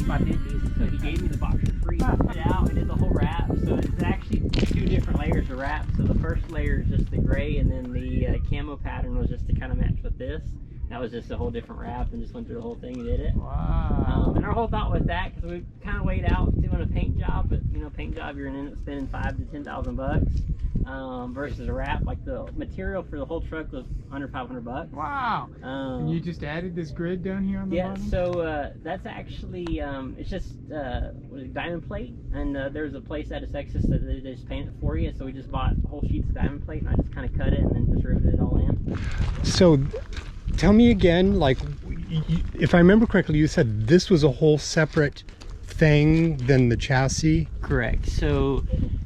25/50s. So he gave me the box for free. Put it out. We did the whole wrap. So it's actually 2 different layers of wrap. So the first layer is just the gray, and then the camo pattern was just to kind of match with this. That was just a whole different wrap, and just went through the whole thing and did it. Wow. And our whole thought with that, because we kind of weighed out doing a paint job, but you know, paint job you're gonna end up spending $5,000 to $10,000 versus a wrap. Like the material for the whole truck was under $500. Wow. And you just added this grid down here on the bottom? Yeah. So that's actually it's just diamond plate, and there's a place out of Texas that they just paint it for you. So we just bought whole sheets of diamond plate, and I just kind of cut it and then just riveted it all in. So tell me again, like, if I remember correctly, you said this was a whole separate thing than the chassis? Correct. So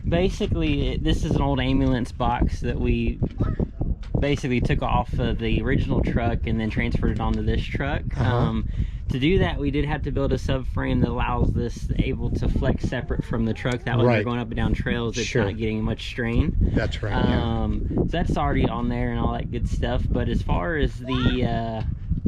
basically, this is an old ambulance box that we basically took off of the original truck and then transferred it onto this truck. To do that, we did have to build a subframe that allows this able to flex separate from the truck. That way, when you're going up and down trails, it's not getting much strain. That's right. So that's already on there and all that good stuff. But as far as the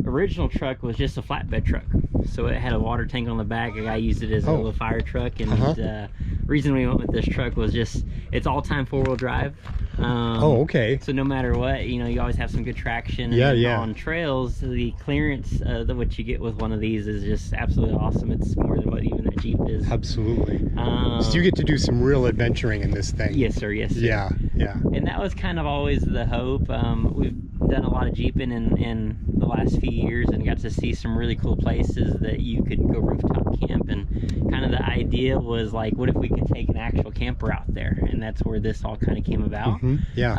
original truck was just a flatbed truck, so it had a water tank on the back. A guy used it as a little fire truck, and reason we went with this truck was just it's all-time 4-wheel drive. Okay. So no matter what, you know, you always have some good traction. And on trails, the clearance that what you get with one of these is just absolutely awesome. It's more than what even that Jeep is. Absolutely. So you get to do some real adventuring in this thing. Yes, sir. Yes, sir. Yeah, yeah. And that was kind of always the hope. We've done a lot of Jeeping in the last few years and got to see some really cool places that you could go rooftop camp, and kind of the idea was like, what if we could take an actual camper out there? And that's where this all kind of came about. Yeah.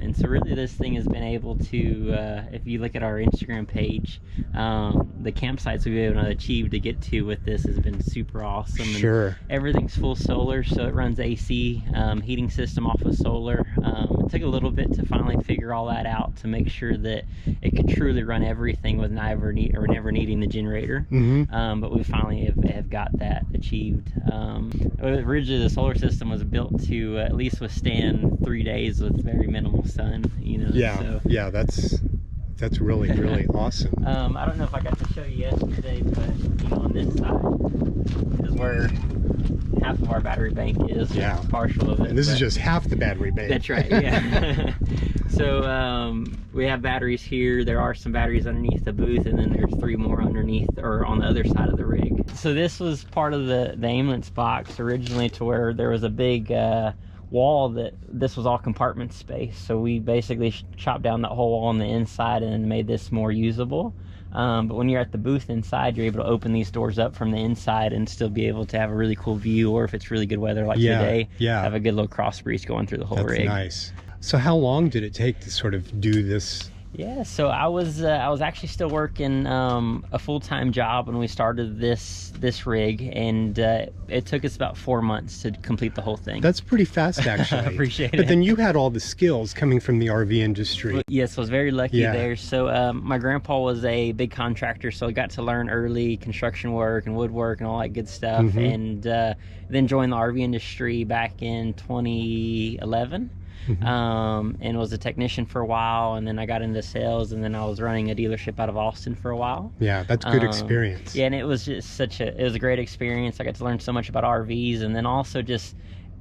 And so really this thing has been able to, if you look at our Instagram page, the campsites we've been able to achieve to get to with this has been super awesome. Sure. And everything's full solar, so it runs AC, heating system off of solar. It took a little bit to finally figure all that out to make sure that it could truly run everything with never needing the generator. But we finally have got that achieved. Originally the solar system was built to at least withstand 3 days with very minimal sun, you know. Yeah, so. yeah, that's really, really awesome. I don't know if I got to show you yesterday, but you know, on this side is where half of our battery bank is. Yeah. Partial of it. And this is just half the battery bank. That's right, yeah. So we have batteries here. There are some batteries underneath the booth, and then there's 3 more underneath or on the other side of the rig. So this was part of the ambulance box originally, to where there was a big wall that this was all compartment space. So we basically chopped down that whole wall on the inside and made this more usable. But when you're at the booth inside, you're able to open these doors up from the inside and still be able to have a really cool view, or if it's really good weather like today, have a good little cross breeze going through the whole rig. Nice. So how long did it take to sort of do this? Yeah, so I was actually still working a full-time job when we started this rig, and it took us about 4 months to complete the whole thing. That's pretty fast, actually. I appreciate it. But then you had all the skills coming from the RV industry. Yes, I was very lucky there. So my grandpa was a big contractor, so I got to learn early construction work and woodwork and all that good stuff, and then joined the RV industry back in 2011. And was a technician for a while, and then I got into sales, and then I was running a dealership out of Austin for a while. Yeah, that's good experience. Yeah, and it was just it was a great experience. I got to learn so much about RVs, and then also just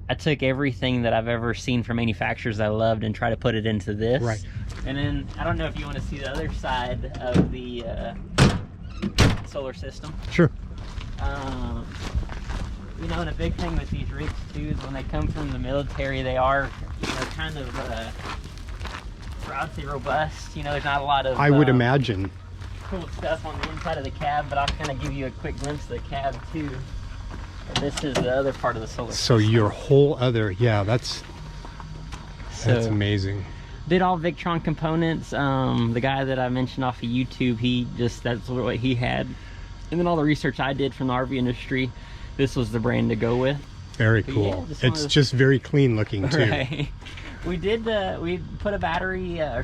I took everything that I've ever seen from manufacturers I loved and try to put it into this. Right. And then I don't know if you want to see the other side of the solar system. Sure. You know, and a big thing with these rigs too is when they come from the military, they are, you know, kind of, I'd say robust. You know, there's not a lot of, I would imagine, cool stuff on the inside of the cab, but I'll kind of give you a quick glimpse of the cab too. And this is the other part of the solar system. So your whole other, that's amazing. Did all Victron components. The guy that I mentioned off of YouTube, that's what he had. And then all the research I did from the RV industry, this was the brand to go with. Very cool. Yeah, it's just very clean looking too. Right. We did, we put a battery, a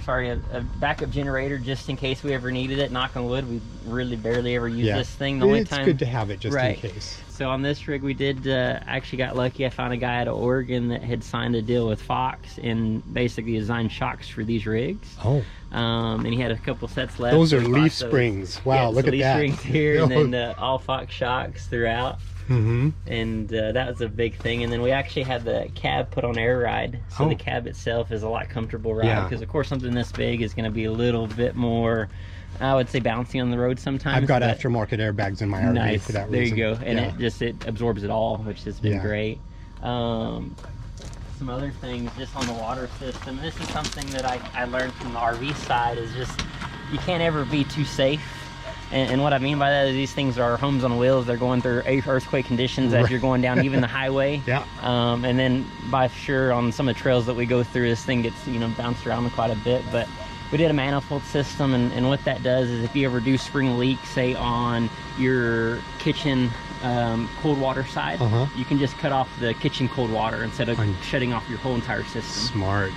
backup generator just in case we ever needed it. Knock on wood, we really barely ever use this thing. The only time, good to have it just in case. So on this rig, we did, actually got lucky. I found a guy out of Oregon that had signed a deal with Fox and basically designed shocks for these rigs. Oh. And he had a couple sets left. Those so are we bought leaf those. springs. Wow, Yeah, look so at leaf that. springs here, and then all Fox shocks throughout. Mm-hmm. And that was a big thing. And then we actually had the cab put on air ride, so the cab itself is a lot comfortable ride, because of course something this big is going to be a little bit more, I would say, bouncy on the road sometimes. I've got aftermarket airbags in my RV nice. for that there reason. you go. And it absorbs it all, which has been great. Some other things just on the water system, and this is something that I learned from the RV side, is just you can't ever be too safe. And what I mean by that is these things are homes on wheels. They're going through earthquake conditions as you're going down even the highway. Yeah. And then by sure on some of the trails that we go through, this thing gets, bounced around quite a bit. But we did a manifold system, and what that does is if you ever do spring leak, say on your kitchen cold water side, you can just cut off the kitchen cold water instead of shutting off your whole entire system. Smart.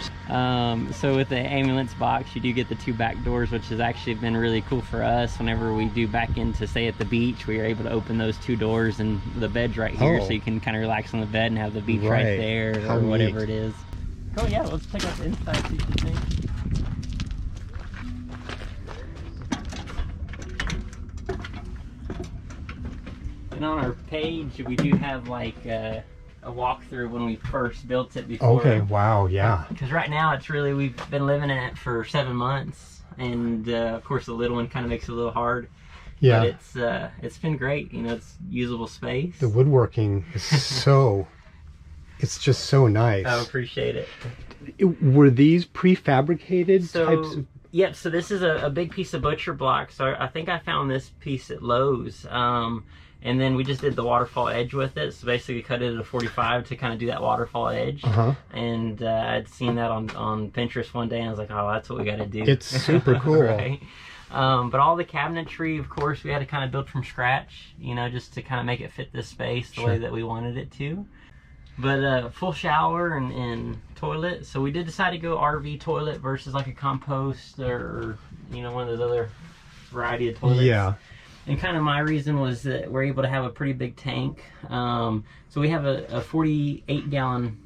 So with the ambulance box, you do get the 2 back doors, which has actually been really cool for us. Whenever we do back into, say, at the beach, we are able to open those 2 doors, and the bed's right here, so you can kind of relax on the bed and have the beach right there, or whatever it is. Oh yeah, let's check out the inside, see what you think. And on our page, we do have like a walkthrough when we first built it before. Okay, wow, yeah. Because right now it's really, we've been living in it for 7 months, and of course the little one kind of makes it a little hard. Yeah. But it's been great. It's usable space. The woodworking is so, it's just so nice. I appreciate it. Were these prefabricated types of... Yep, so this is a big piece of butcher block. So I think I found this piece at Lowe's. And then we just did the waterfall edge with it. So basically cut it at a 45 to kind of do that waterfall edge. And I'd seen that on Pinterest one day, and I was like, oh, that's what we got to do. It's super cool. Right? But all the cabinetry, of course, we had to kind of build from scratch, just to kind of make it fit this space the way that we wanted it to. But full shower and toilet. So we did decide to go RV toilet versus like a compost or one of those other variety of toilets. Yeah. And kind of my reason was that we're able to have a pretty big tank. So we have a 48-gallon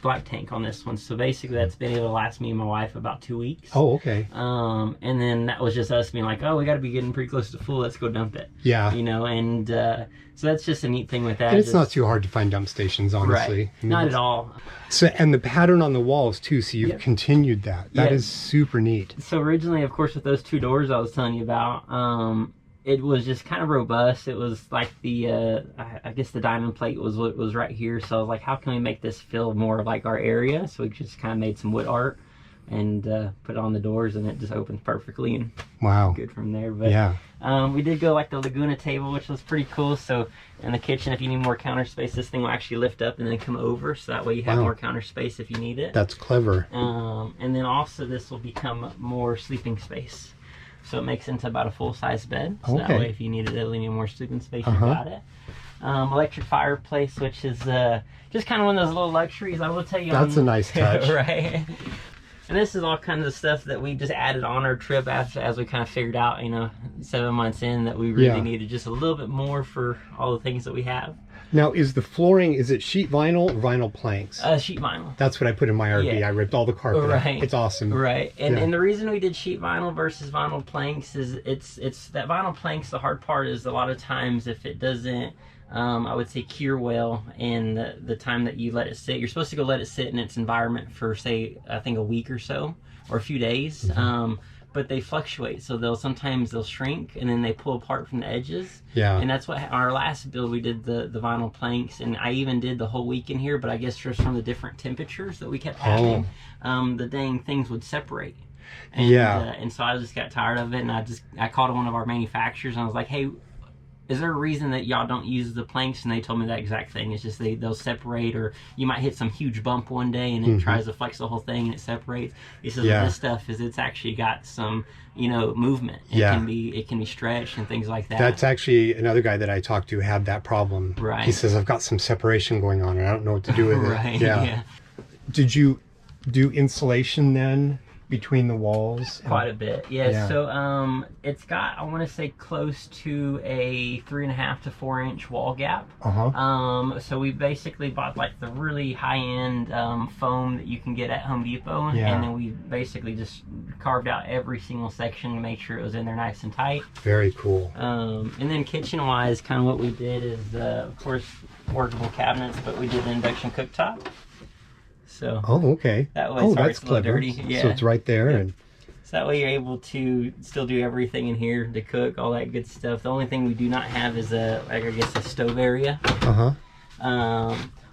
black tank on this one. So basically that's been able to last me and my wife about 2 weeks. Oh, okay. And then that was just us being like, oh, we got to be getting pretty close to full. Let's go dump it. Yeah. And so that's just a neat thing with that. And it's not too hard to find dump stations, honestly. Right. Not at all. So, and the pattern on the walls too, so you've continued that. That is super neat. So originally, of course, with those 2 doors I was telling you about, it was just kind of robust. It was like the, I guess the diamond plate was what was right here. So I was like, how can we make this feel more like our area? So we just kind of made some wood art and put it on the doors, and it just opens perfectly, and good from there. But we did go like the Laguna table, which was pretty cool. So in the kitchen, if you need more counter space, this thing will actually lift up and then come over, so that way you have more counter space if you need it. That's clever. And then also this will become more sleeping space. So it makes into about a full-size bed. So that way if you needed a little more sleeping space, you got it. Electric fireplace, which is just kind of one of those little luxuries. I will tell you. That's a nice touch. Right. And this is all kinds of stuff that we just added on our trip as we kind of figured out, 7 months in, that we really needed just a little bit more for all the things that we have. Now, is the flooring, is it sheet vinyl or vinyl planks? Sheet vinyl. That's what I put in my RV. I ripped all the carpet out. It's awesome. Right. And the reason we did sheet vinyl versus vinyl planks is it's that vinyl planks, the hard part is a lot of times if it doesn't, I would say, cure well in the time that you let it sit. You're supposed to go let it sit in its environment for, say, I think a week or so, or a few days. But they fluctuate, so sometimes they'll shrink and then they pull apart from the edges. Yeah. And that's what our last build, we did the vinyl planks, and I even did the whole week in here, but I guess just from the different temperatures that we kept having, the dang things would separate. And, and so I just got tired of it, and I called one of our manufacturers and I was like, hey, is there a reason that y'all don't use the planks? And they told me that exact thing. It's just they'll separate, or you might hit some huge bump one day and it tries to flex the whole thing and it separates. He says this stuff it's actually got some movement. It can be stretched and things like that. That's actually another guy that I talked to had that problem. Right. He says, I've got some separation going on and I don't know what to do with it. Yeah. Did you do insulation then between the walls? Quite a bit, yeah. Yeah. So it's got, I want to say, close to a 3.5 to 4 inch wall gap. So we basically bought like the really high-end foam that you can get at Home Depot, and then we basically just carved out every single section to make sure it was in there nice and tight. Very cool. And then kitchen-wise, kind of what we did is, of course, workable cabinets, but we did an induction cooktop. So okay. That way, that's clever. Dirty. Yeah. So it's right there, and so that way you're able to still do everything in here to cook, all that good stuff. The only thing we do not have is a stove area.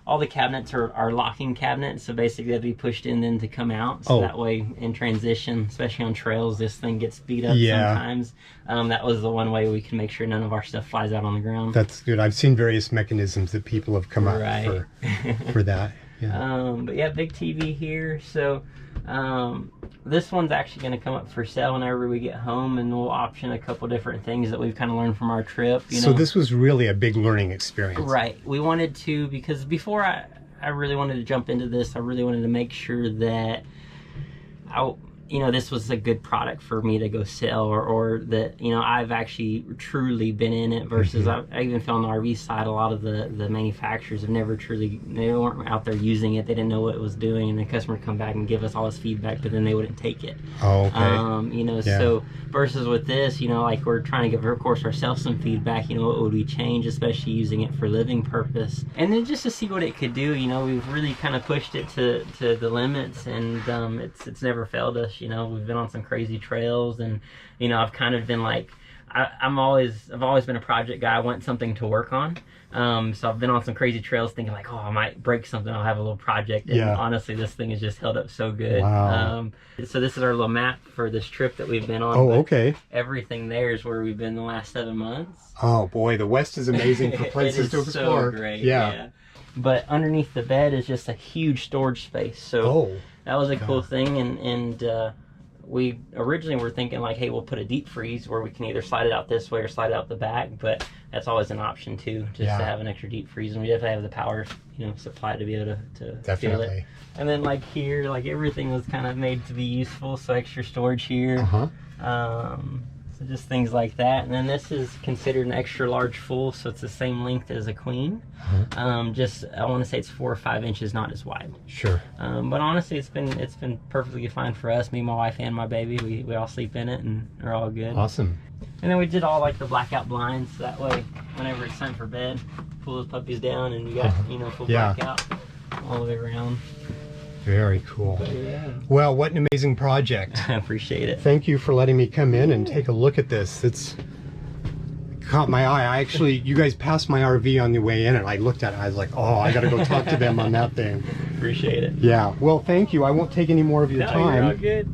All the cabinets are locking cabinets, so basically they have to be pushed in then to come out. So that way, in transition, especially on trails, this thing gets beat up sometimes. That was the one way we can make sure none of our stuff flies out on the ground. That's good. I've seen various mechanisms that people have come up for that. Yeah. But yeah, big TV here. So this one's actually going to come up for sale whenever we get home, and we'll option a couple different things that we've kind of learned from our trip. You know? This was really a big learning experience. Right. We wanted to, because before I really wanted to jump into this, I really wanted to make sure that this was a good product for me to go sell, or that, I've actually truly been in it versus I even feel on the RV side, a lot of the manufacturers have never they weren't out there using it. They didn't know what it was doing, and the customer would come back and give us all this feedback, but then they wouldn't take it. So versus with this, like we're trying to give, of course, ourselves some feedback, what would we change, especially using it for living purpose. And then just to see what it could do, we've really kind of pushed it to the limits, and it's never failed us. We've been on some crazy trails, and I've kind of been like, I've always been a project guy. I want something to work on. So I've been on some crazy trails thinking like, I might break something, I'll have a little project. And honestly, this thing has just held up so good. Wow. So this is our little map for this trip that we've been on. Everything there is where we've been the last 7 months. Oh boy, the West is amazing for places to explore. So great. Yeah. But underneath the bed is just a huge storage space. So that was a cool thing, and we originally were thinking like, hey, we'll put a deep freeze where we can either slide it out this way or slide it out the back, but that's always an option too, just to have an extra deep freeze, and we definitely have the power, supply to be able to feel it. And then like here, like everything was kind of made to be useful, so extra storage here. So just things like that. And then this is considered an extra large full, so it's the same length as a queen. Just, I want to say it's 4 or 5 inches, not as wide. Sure. But honestly, it's been perfectly fine for us, me, my wife, and my baby. We all sleep in it and are all good. Awesome. And then we did all like the blackout blinds, so that way whenever it's time for bed, pull those puppies down and you got full blackout all the way around. Very cool. Well, what an amazing project. I appreciate it. Thank you for letting me come in and take a look at this. It's caught my eye. You guys passed my RV on the way in, and I looked at it. I was like, I got to go talk to them on that thing. Appreciate it. Yeah. Well, thank you. I won't take any more of your time. You're all good.